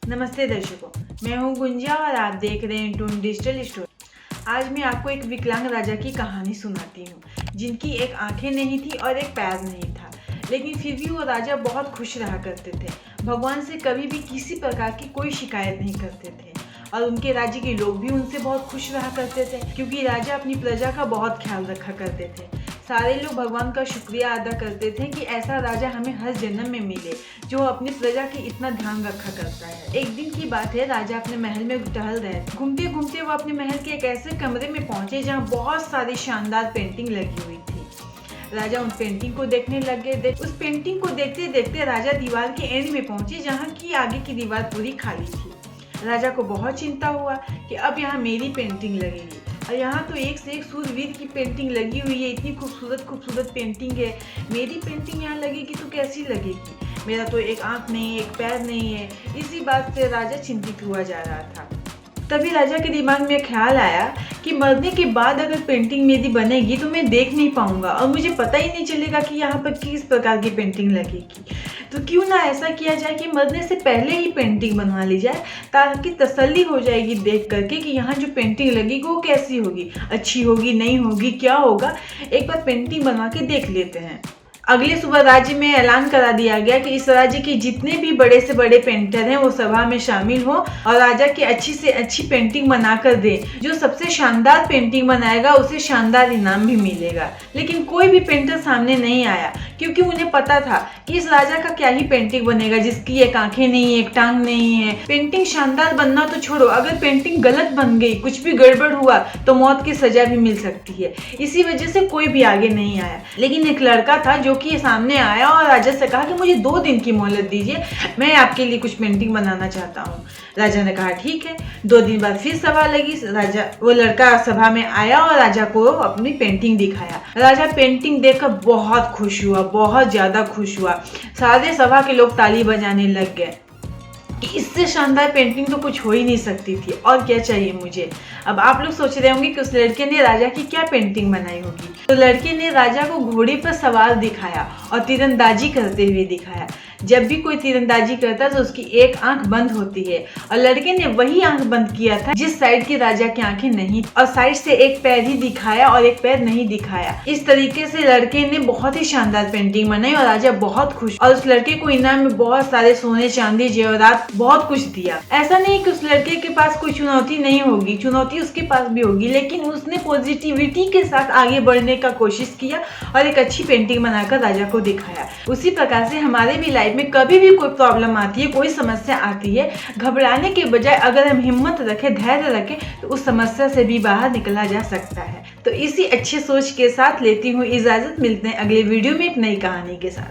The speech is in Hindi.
नमस्ते दर्शकों, मैं हूं गुंजा और आप देख रहे हैं टून डिजिटल स्टोरी। आज मैं आपको एक विकलांग राजा की कहानी सुनाती हूं, जिनकी एक आंखें नहीं थी और एक पैर नहीं था, लेकिन फिर भी वो राजा बहुत खुश रहा करते थे। भगवान से कभी भी किसी प्रकार की कोई शिकायत नहीं करते थे और उनके राज्य के लोग भी उनसे बहुत खुश रहा करते थे, क्योंकि राजा अपनी प्रजा का बहुत ख्याल रखा करते थे। सारे लोग भगवान का शुक्रिया अदा करते थे कि ऐसा राजा हमें हर जन्म में मिले जो अपनी प्रजा की इतना ध्यान रखा करता है। एक दिन की बात है, राजा अपने महल में टहल रहे थे। घूमते घूमते वो अपने महल के एक ऐसे कमरे में पहुंचे जहाँ बहुत सारी शानदार पेंटिंग लगी हुई थी। राजा उन पेंटिंग को देखने लग गए। उस पेंटिंग को देखते देखते राजा दीवार के एंड में पहुंचे, जहाँ की आगे की दीवार पूरी खाली थी। राजा को बहुत चिंता हुआ कि अब यहाँ मेरी पेंटिंग लगेगी, और यहाँ तो एक से एक सूरवीर की पेंटिंग लगी हुई है। इतनी खूबसूरत खूबसूरत पेंटिंग है, मेरी पेंटिंग यहाँ लगेगी तो कैसी लगेगी? मेरा तो एक आंख नहीं है, एक पैर नहीं है। इसी बात से राजा चिंतित हुआ जा रहा था। तभी राजा के दिमाग में ख्याल आया कि मरने के बाद अगर पेंटिंग मेरी बनेगी तो मैं देख नहीं पाऊंगा और मुझे पता ही नहीं चलेगा कि यहाँ पर किस प्रकार की पेंटिंग लगेगी। तो क्यों ना ऐसा किया जाए कि मरने से पहले ही पेंटिंग बनवा ली जाए, ताकि तसल्ली हो जाएगी देख करके कि यहाँ जो पेंटिंग लगेगी वो कैसी होगी, अच्छी होगी, नहीं होगी, क्या होगा। एक बार पेंटिंग बनवा के देख लेते हैं। अगले सुबह राज्य में ऐलान करा दिया गया कि इस राज्य के जितने भी बड़े से बड़े पेंटर हैं वो सभा में शामिल हो और राजा की अच्छी से अच्छी पेंटिंग बनाकर दे। जो सबसे शानदार पेंटिंग बनाएगा उसे शानदार इनाम भी मिलेगा। लेकिन कोई भी पेंटर सामने नहीं आया, क्योंकि उन्हें पता था कि इस राजा का क्या ही पेंटिंग बनेगा जिसकी एक आंखें नहीं है, एक टांग नहीं है। पेंटिंग शानदार बनना तो छोड़ो, अगर पेंटिंग गलत बन गई, कुछ भी गड़बड़ हुआ तो मौत की सजा भी मिल सकती है। इसी वजह से कोई भी आगे नहीं आया। लेकिन एक लड़का था जो कि सामने आया और राजा से कहा कि मुझे 2 दिन की मोहलत दीजिए, मैं आपके लिए कुछ पेंटिंग बनाना चाहता हूँ। राजा ने कहा ठीक है। 2 दिन बाद फिर सभा लगी। वो लड़का सभा में आया और राजा को अपनी पेंटिंग दिखाया। राजा पेंटिंग देखकर बहुत खुश हुआ, बहुत ज्यादा खुश हुआ। सारे सभा के लोग ताली बजाने लग गए कि इससे शानदार पेंटिंग तो कुछ हो ही नहीं सकती थी, और क्या चाहिए मुझे। अब आप लोग सोच रहे होंगे कि उस लड़के ने राजा की क्या पेंटिंग बनाई होगी। तो लड़के ने राजा को घोड़े पर सवार दिखाया और तीरंदाजी करते हुए दिखाया। जब भी कोई तीरंदाजी करता है तो उसकी एक आंख बंद होती है, और लड़के ने वही आंख बंद किया था जिस साइड की राजा की आंखें नहीं, और साइड से एक पैर ही दिखाया और एक पैर नहीं दिखाया। इस तरीके से लड़के ने बहुत ही शानदार पेंटिंग बनाई और राजा बहुत खुश, और उस लड़के को इनाम में बहुत सारे सोने चांदी जेवरात बहुत कुछ दिया। ऐसा नहीं कि उस लड़के के पास कोई चुनौती नहीं होगी, चुनौती उसके पास भी होगी, लेकिन उसने पॉजिटिविटी के साथ आगे बढ़ने का कोशिश किया और एक अच्छी पेंटिंग बनाकर राजा को दिखाया। उसी प्रकार से हमारे भी लाइफ में कभी भी कोई प्रॉब्लम आती है, कोई समस्या आती है, घबराने के बजाय अगर हम हिम्मत रखें, धैर्य रखें, तो उस समस्या से भी बाहर निकला जा सकता है। तो इसी अच्छी सोच के साथ लेती हूँ इजाजत। मिलते हैं अगले वीडियो में एक नई कहानी के साथ।